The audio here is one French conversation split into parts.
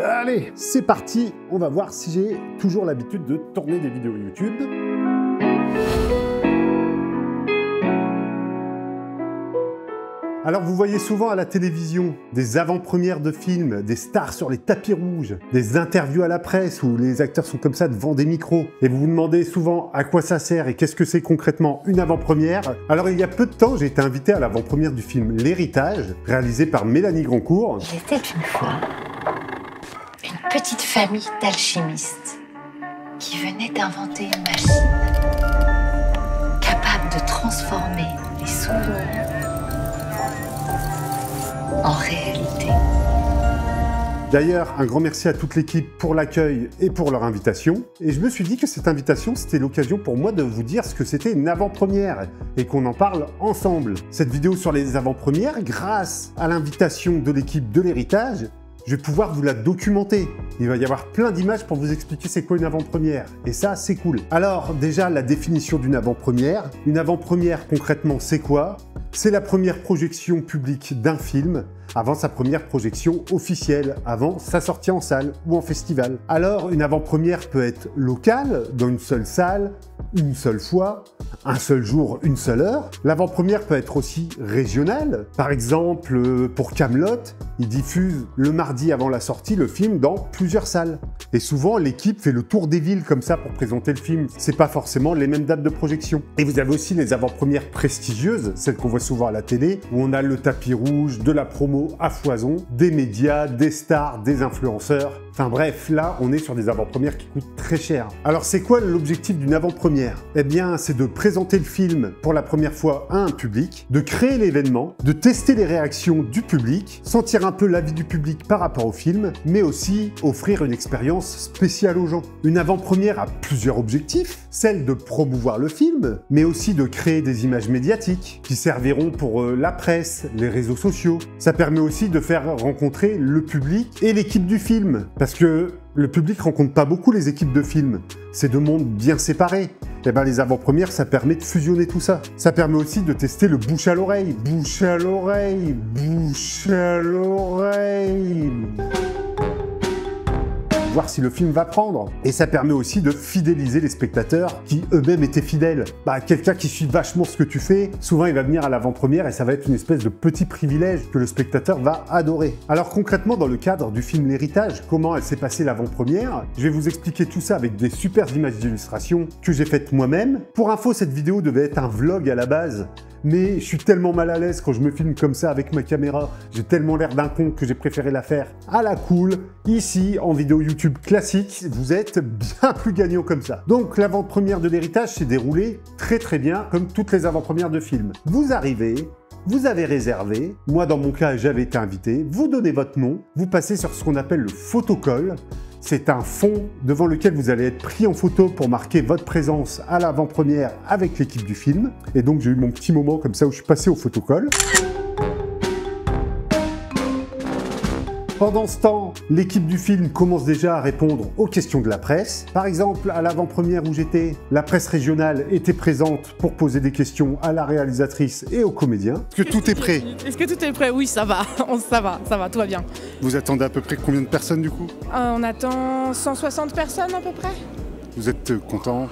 Allez, c'est parti, on va voir si j'ai toujours l'habitude de tourner des vidéos YouTube. Alors vous voyez souvent à la télévision des avant-premières de films, des stars sur les tapis rouges, des interviews à la presse où les acteurs sont comme ça devant des micros et vous vous demandez souvent à quoi ça sert et qu'est-ce que c'est concrètement une avant-première. Alors il y a peu de temps, j'ai été invité à l'avant-première du film L'Héritage, réalisé par Mélanie Grandcourt. Il était une fois une petite famille d'alchimistes qui venait d'inventer une machine capable de transformer les souvenirs en réalité. D'ailleurs, un grand merci à toute l'équipe pour l'accueil et pour leur invitation. Et je me suis dit que cette invitation, c'était l'occasion pour moi de vous dire ce que c'était une avant-première et qu'on en parle ensemble. Cette vidéo sur les avant-premières, grâce à l'invitation de l'équipe de l'Héritage, je vais pouvoir vous la documenter. Il va y avoir plein d'images pour vous expliquer c'est quoi une avant-première. Et ça, c'est cool. Alors, déjà, la définition d'une avant-première. Une avant-première, concrètement, c'est quoi ? C'est la première projection publique d'un film avant sa première projection officielle, avant sa sortie en salle ou en festival. Alors, une avant-première peut être locale, dans une seule salle, une seule fois, un seul jour, une seule heure. L'avant-première peut être aussi régionale. Par exemple, pour Kaamelott, ils diffusent le mardi avant la sortie le film dans plusieurs salles. Et souvent, l'équipe fait le tour des villes comme ça pour présenter le film. C'est pas forcément les mêmes dates de projection. Et vous avez aussi les avant-premières prestigieuses, celles qu'on voit souvent à la télé, où on a le tapis rouge, de la promo à foison, des médias, des stars, des influenceurs. Enfin bref, là, on est sur des avant-premières qui coûtent très cher. Alors c'est quoi l'objectif d'une avant-première? Eh bien, c'est de présenter le film pour la première fois à un public, de créer l'événement, de tester les réactions du public, sentir un peu l'avis du public par rapport au film, mais aussi offrir une expérience spéciale aux gens. Une avant-première a plusieurs objectifs, celle de promouvoir le film, mais aussi de créer des images médiatiques qui serviront pour la presse, les réseaux sociaux. Ça permet aussi de faire rencontrer le public et l'équipe du film. Parce que le public rencontre pas beaucoup les équipes de films. C'est deux mondes bien séparés. Et ben les avant-premières, ça permet de fusionner tout ça. Ça permet aussi de tester le bouche à l'oreille. Bouche à l'oreille, bouche à l'oreille. Voir si le film va prendre. Et ça permet aussi de fidéliser les spectateurs qui eux-mêmes étaient fidèles. Quelqu'un qui suit vachement ce que tu fais, souvent il va venir à l'avant-première et ça va être une espèce de petit privilège que le spectateur va adorer. Alors concrètement, dans le cadre du film L'Héritage, comment elle s'est passée l'avant-première, je vais vous expliquer tout ça avec des super images d'illustration que j'ai faites moi-même. Pour info, cette vidéo devait être un vlog à la base, mais je suis tellement mal à l'aise quand je me filme comme ça avec ma caméra, j'ai tellement l'air d'un con que j'ai préféré la faire à la cool. Ici, en vidéo YouTube classique, vous êtes bien plus gagnant comme ça. Donc l'avant-première de L'Héritage s'est déroulée très bien, comme toutes les avant-premières de films. Vous arrivez, vous avez réservé, moi dans mon cas j'avais été invité, vous donnez votre nom, vous passez sur ce qu'on appelle le photocall. C'est un fond devant lequel vous allez être pris en photo pour marquer votre présence à l'avant-première avec l'équipe du film. Et donc j'ai eu mon petit moment comme ça où je suis passé au photocall. Pendant ce temps, l'équipe du film commence déjà à répondre aux questions de la presse. Par exemple, à l'avant-première où j'étais, la presse régionale était présente pour poser des questions à la réalisatrice et aux comédiens. Est-ce que tout est prêt? Est-ce que tout est prêt? Oui, ça va, ça va, tout va bien. Vous attendez à peu près combien de personnes du coup? On attend 160 personnes à peu près. Vous êtes content?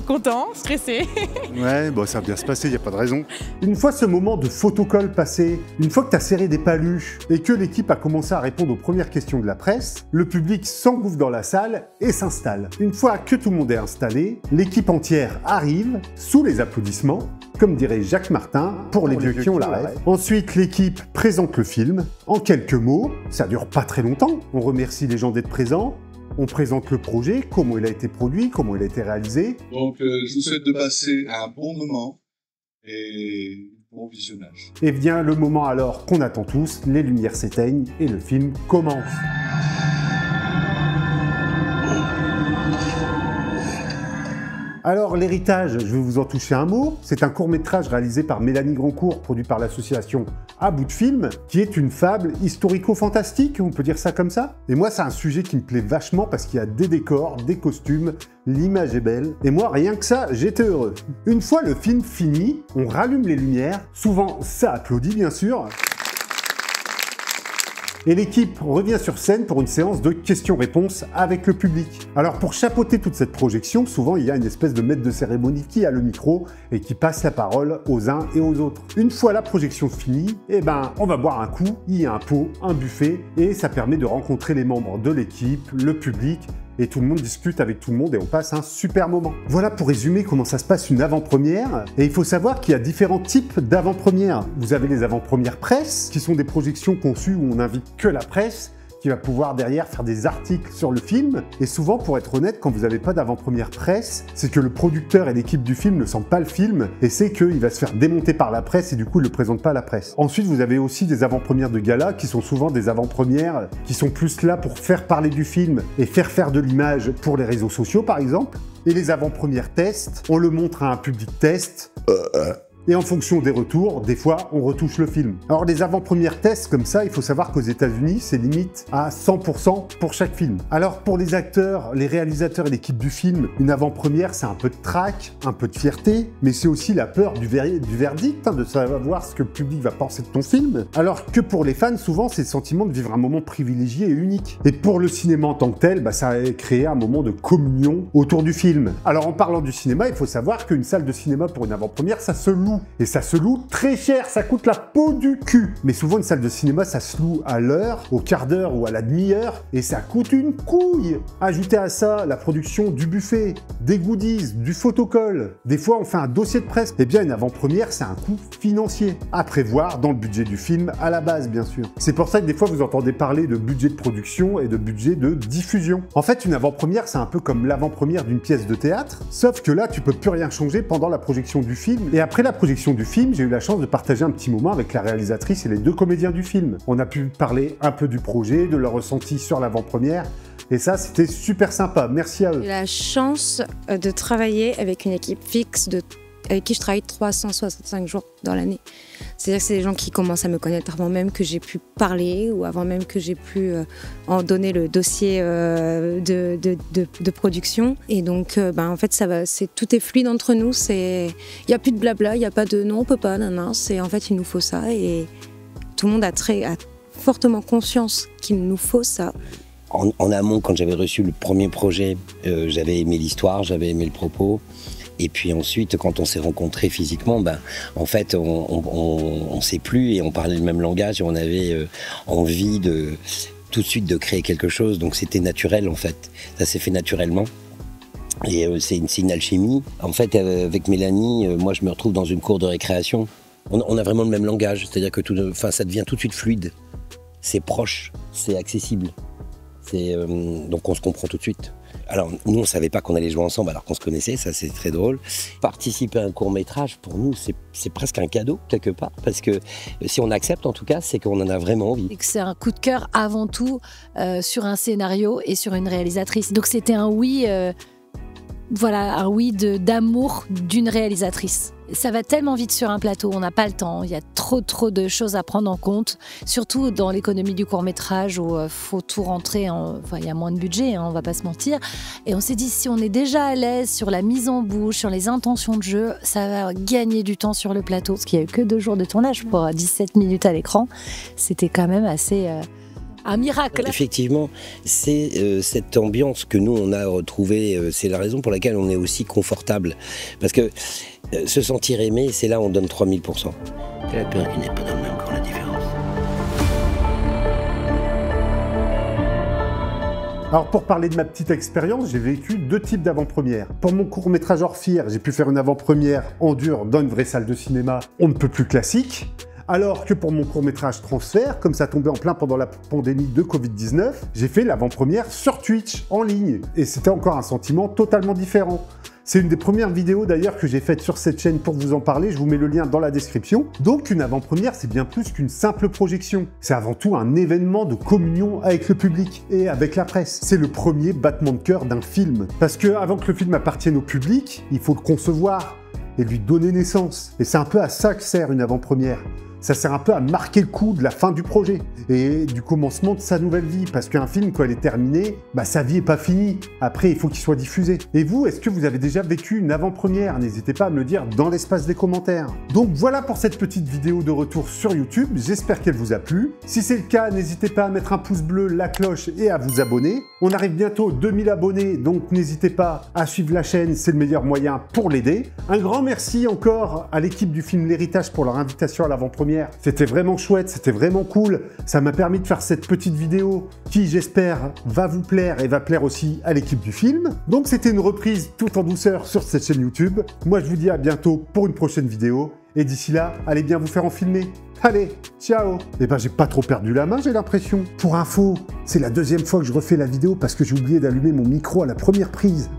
Content, stressé. Ouais, bon, ça va bien se passer, il n'y a pas de raison. Une fois ce moment de photocall passé, une fois que tu as serré des paluches et que l'équipe a commencé à répondre aux premières questions de la presse, le public s'engouffre dans la salle et s'installe. Une fois que tout le monde est installé, l'équipe entière arrive sous les applaudissements, comme dirait Jacques Martin, pour les vieux qui ont la rêve. Ensuite, l'équipe présente le film en quelques mots. Ça dure pas très longtemps. On remercie les gens d'être présents. On présente le projet, comment il a été produit, comment il a été réalisé. Donc, je vous souhaite de passer un bon moment et bon visionnage. Et vient le moment alors qu'on attend tous, les lumières s'éteignent et le film commence. Alors, L'Héritage, je vais vous en toucher un mot. C'est un court-métrage réalisé par Mélanie Grandcourt, produit par l'association À Bout de Film, qui est une fable historico-fantastique, on peut dire ça comme ça. Et moi, c'est un sujet qui me plaît vachement parce qu'il y a des décors, des costumes, l'image est belle. Et moi, rien que ça, j'étais heureux. Une fois le film fini, on rallume les lumières. Souvent, ça applaudit, bien sûr. Et l'équipe revient sur scène pour une séance de questions-réponses avec le public. Alors pour chapeauter toute cette projection, souvent il y a une espèce de maître de cérémonie qui a le micro et qui passe la parole aux uns et aux autres. Une fois la projection finie, on va boire un coup, il y a un pot, un buffet, et ça permet de rencontrer les membres de l'équipe, le public, et tout le monde discute avec tout le monde et on passe un super moment. Voilà pour résumer comment ça se passe une avant-première. Et il faut savoir qu'il y a différents types d'avant-premières. Vous avez les avant-premières presse, qui sont des projections conçues où on n'invite que la presse, qui va pouvoir derrière faire des articles sur le film. Et souvent, pour être honnête, quand vous n'avez pas d'avant-première presse, c'est que le producteur et l'équipe du film ne sentent pas le film et c'est qu'il va se faire démonter par la presse et du coup, il ne le présente pas à la presse. Ensuite, vous avez aussi des avant-premières de gala qui sont souvent des avant-premières qui sont plus là pour faire parler du film et faire de l'image pour les réseaux sociaux, par exemple. Et les avant-premières tests, on le montre à un public test. Et en fonction des retours, des fois, on retouche le film. Alors les avant-premières tests comme ça, il faut savoir qu'aux États-Unis, c'est limite à 100% pour chaque film. Alors pour les acteurs, les réalisateurs et l'équipe du film, une avant-première, c'est un peu de trac, un peu de fierté, mais c'est aussi la peur du verdict, de savoir ce que le public va penser de ton film. Alors que pour les fans, souvent, c'est le sentiment de vivre un moment privilégié et unique. Et pour le cinéma en tant que tel, ça a créé un moment de communion autour du film. Alors en parlant du cinéma, il faut savoir qu'une salle de cinéma pour une avant-première, ça se loue. Et ça se loue très cher, ça coûte la peau du cul. Mais souvent, une salle de cinéma, ça se loue à l'heure, au quart d'heure ou à la demi-heure, et ça coûte une couille. Ajoutez à ça la production du buffet, des goodies, du photocall. Des fois, on fait un dossier de presse. Eh bien, une avant-première, c'est un coût financier. À prévoir dans le budget du film, à la base, bien sûr. C'est pour ça que des fois, vous entendez parler de budget de production et de budget de diffusion. En fait, une avant-première, c'est un peu comme l'avant-première d'une pièce de théâtre, sauf que là, tu peux plus rien changer pendant la projection du film. Et après la projection du film, j'ai eu la chance de partager un petit moment avec la réalisatrice et les deux comédiens du film. On a pu parler un peu du projet, de leur ressenti sur l'avant-première, et ça, c'était super sympa. Merci à eux. J'ai la chance de travailler avec une équipe fixe avec qui je travaille 365 jours dans l'année. C'est-à-dire que c'est des gens qui commencent à me connaître avant même que j'ai pu parler ou avant même que j'ai pu en donner le dossier de production. Et donc, en fait, tout est fluide entre nous. Il n'y a plus de blabla, il n'y a pas de non, on peut pas, non. En fait, il nous faut ça. Et tout le monde a fortement conscience qu'il nous faut ça. En amont, quand j'avais reçu le premier projet, j'avais aimé l'histoire, j'avais aimé le propos. Et puis ensuite, quand on s'est rencontrés physiquement, en fait, on s'est plu et on parlait le même langage et on avait envie tout de suite de créer quelque chose. Donc c'était naturel, en fait. Ça s'est fait naturellement. Et c'est une alchimie. En fait, avec Mélanie, moi, je me retrouve dans une cour de récréation. On a vraiment le même langage. C'est-à-dire que ça devient tout de suite fluide. C'est proche, c'est accessible. Donc on se comprend tout de suite. Alors, nous, on ne savait pas qu'on allait jouer ensemble alors qu'on se connaissait, ça c'est très drôle. Participer à un court-métrage, pour nous, c'est presque un cadeau, quelque part, parce que si on accepte, en tout cas, c'est qu'on en a vraiment envie. C'est un coup de cœur avant tout sur un scénario et sur une réalisatrice. Donc c'était un oui, un oui d'amour d'une réalisatrice. Ça va tellement vite sur un plateau, on n'a pas le temps, il y a trop de choses à prendre en compte, surtout dans l'économie du court-métrage où il faut tout rentrer, il y a moins de budget, on va pas se mentir. Et on s'est dit, si on est déjà à l'aise sur la mise en bouche, sur les intentions de jeu, ça va gagner du temps sur le plateau, parce qu'il n'y a eu que 2 jours de tournage pour 17 minutes à l'écran. C'était quand même assez... un miracle. Effectivement, c'est cette ambiance que nous, on a retrouvée, c'est la raison pour laquelle on est aussi confortable. Parce que se sentir aimé, c'est là où on donne 3000%. Et la peur qui n'est pas dans le même camp, la différence. Alors pour parler de ma petite expérience, j'ai vécu 2 types d'avant-premières. Pour mon court-métrage Orphir, j'ai pu faire une avant-première en dur dans une vraie salle de cinéma, on ne peut plus classique. Alors que pour mon court-métrage Transfert, comme ça tombait en plein pendant la pandémie de Covid-19, j'ai fait l'avant-première sur Twitch, en ligne. Et c'était encore un sentiment totalement différent. C'est une des premières vidéos d'ailleurs que j'ai faites sur cette chaîne pour vous en parler, je vous mets le lien dans la description. Donc une avant-première, c'est bien plus qu'une simple projection. C'est avant tout un événement de communion avec le public et avec la presse. C'est le premier battement de cœur d'un film. Parce que avant que le film appartienne au public, il faut le concevoir et lui donner naissance. Et c'est un peu à ça que sert une avant-première. ça sert un peu à marquer le coup de la fin du projet et du commencement de sa nouvelle vie. Parce qu'un film, quand il est terminé, bah, sa vie n'est pas finie. Après, il faut qu'il soit diffusé. Et vous, est-ce que vous avez déjà vécu une avant-première? N'hésitez pas à me le dire dans l'espace des commentaires. Donc voilà pour cette petite vidéo de retour sur YouTube. J'espère qu'elle vous a plu. Si c'est le cas, n'hésitez pas à mettre un pouce bleu, la cloche et à vous abonner. On arrive bientôt aux 2000 abonnés, donc n'hésitez pas à suivre la chaîne, c'est le meilleur moyen pour l'aider. Un grand merci encore à l'équipe du film L'Héritage pour leur invitation à l'avant-première. C'était vraiment chouette, c'était vraiment cool. Ça m'a permis de faire cette petite vidéo qui, j'espère, va vous plaire et va plaire aussi à l'équipe du film. Donc c'était une reprise tout en douceur sur cette chaîne YouTube. Moi, je vous dis à bientôt pour une prochaine vidéo. Et d'ici là, allez bien vous faire en filmer. Allez, ciao! Eh ben, j'ai pas trop perdu la main, j'ai l'impression. Pour info, c'est la deuxième fois que je refais la vidéo parce que j'ai oublié d'allumer mon micro à la première prise.